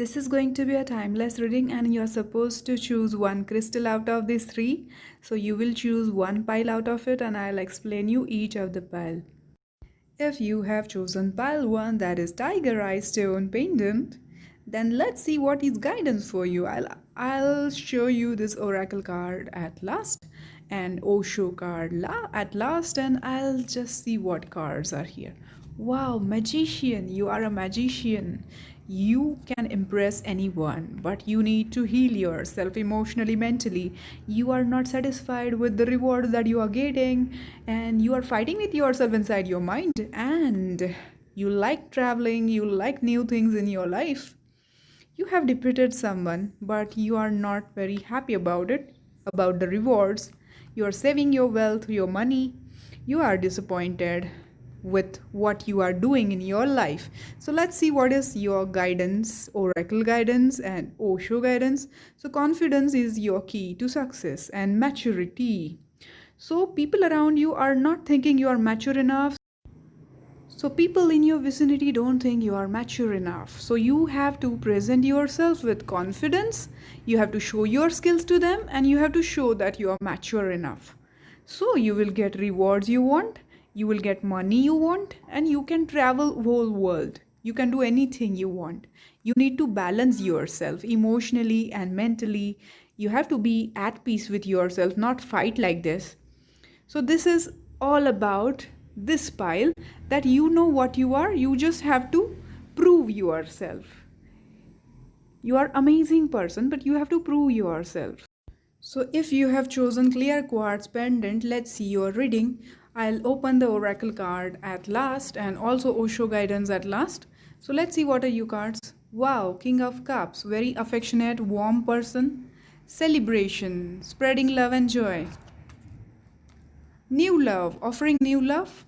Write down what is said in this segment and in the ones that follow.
This is going to be a timeless reading, and you're supposed to choose one crystal out of these three. So you will choose one pile out of it, and I'll explain you each of the pile. If you have chosen pile 1, that is Tiger Eye Stone Pendant, then let's see what is guidance for you. I'll show you this oracle card at last and Osho card at last, and I'll just see what cards are here. Wow, magician, you are a magician. You can impress anyone, but you need to heal yourself emotionally, mentally. You are not satisfied with the reward that you are getting, and you are fighting with yourself inside your mind. And you like traveling, you like new things in your life. You have defeated someone, but you are not very happy about it, about the rewards. You are saving your wealth, your money. You are disappointed with what you are doing in your life. So let's see what is your guidance, oracle guidance, and Osho guidance. So, confidence is your key to success and maturity. So, people around you are not thinking you are mature enough. So, people in your vicinity don't think you are mature enough. So, you have to present yourself with confidence. You have to show your skills to them, and you have to show that you are mature enough. So, you will get rewards you want, you will get money you want, and you can travel whole world. You can do anything you want. You need to balance yourself emotionally and mentally. You have to be at peace with yourself, not fight like this. So, this is all about this pile, that you know what you are, you just have to prove yourself. You are amazing person, but you have to prove yourself. So, if you have chosen clear quartz pendant, let's see your reading. I'll open the oracle card at last and also Osho guidance at last. So, let's see what are you cards. Wow, King of Cups, very affectionate, warm person. Celebration, spreading love and joy. New love, offering new love.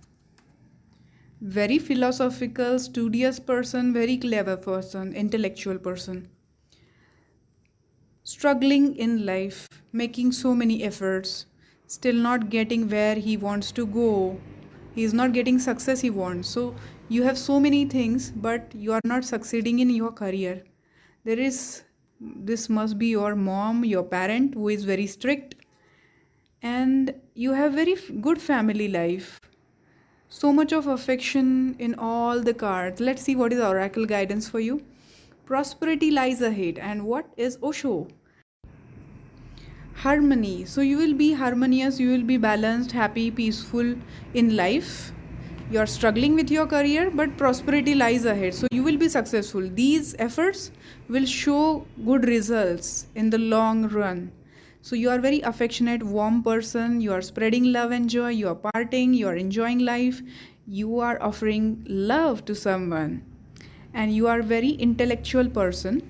Very philosophical, studious person, very clever person, intellectual person. Struggling in life, making so many efforts, still not getting where he wants to go. He is not getting success he wants. So you have so many things, but you are not succeeding in your career. There is, this must be your mom, your parent who is very strict, and you have very good family life. So much of affection in all the cards. Let's see what is oracle guidance for you. Prosperity lies ahead. And what is Osho? Harmony. So you will be harmonious, you will be balanced, happy, peaceful in life. You are struggling with your career, but prosperity lies ahead. So you will be successful. These efforts will show good results in the long run. So you are very affectionate, warm person. You are spreading love and joy. You are partying. You are enjoying life. You are offering love to someone, and you are very intellectual person.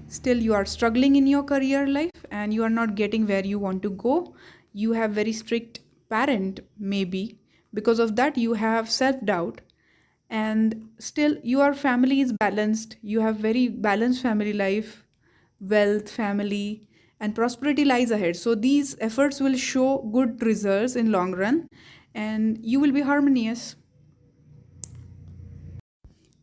Still you are struggling in your career life and you are not getting where you want to go. You have very strict parent, maybe because of that you have self doubt. And still your family is balanced, you have very balanced family life, wealth, family, and prosperity lies ahead. So these efforts will show good results in long run, and you will be harmonious.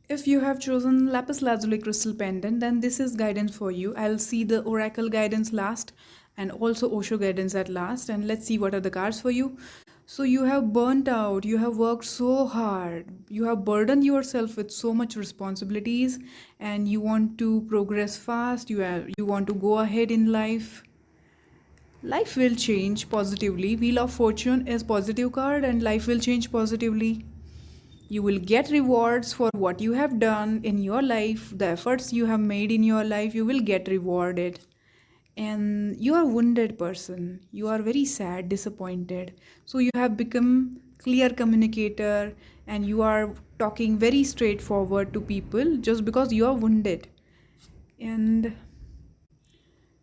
If you have chosen lapis lazuli crystal pendant, then this is guidance for you. I'll see the oracle guidance last and also Osho guidance at last, and let's see what are the cards for you. So you have burnt out, you have worked so hard, you have burdened yourself with so much responsibilities, and you want to progress fast, you want to go ahead in life. Life will change positively. Wheel of Fortune is positive card, and life will change positively. You will get rewards for what you have done in your life, the efforts you have made in your life, you will get rewarded. And you are a wounded person, you are very sad, disappointed. So you have become clear communicator, and you are talking very straightforward to people just because you are wounded. And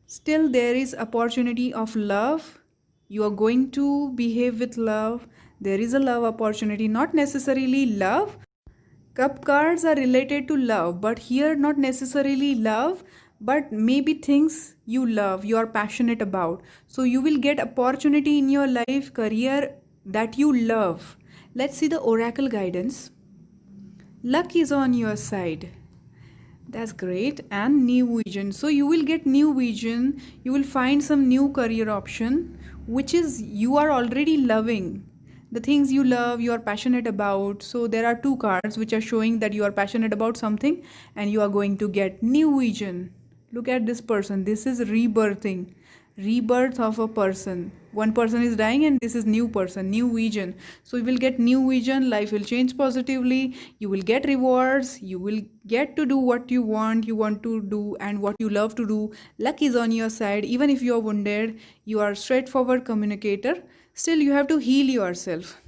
still there is opportunity of love. You are going to behave with love. There is a love opportunity, not necessarily love. Cup cards are related to love, but here not necessarily love, but maybe things you love, you are passionate about. So you will get opportunity in your life, career that you love. Let's see the oracle guidance. Luck is on your side. That's great. And new vision. So you will get new vision. You will find some new career option, which is you are already loving. The things you love, you are passionate about. So there are two cards which are showing that you are passionate about something and you are going to get new vision. Look at this person. This is rebirthing, rebirth of a person. One person is dying and this is new person, new vision. So you will get new vision, life will change positively, you will get rewards, you will get to do what you want to do and what you love to do. Luck is on your side. Even if you are wounded, you are straightforward communicator, still you have to heal yourself.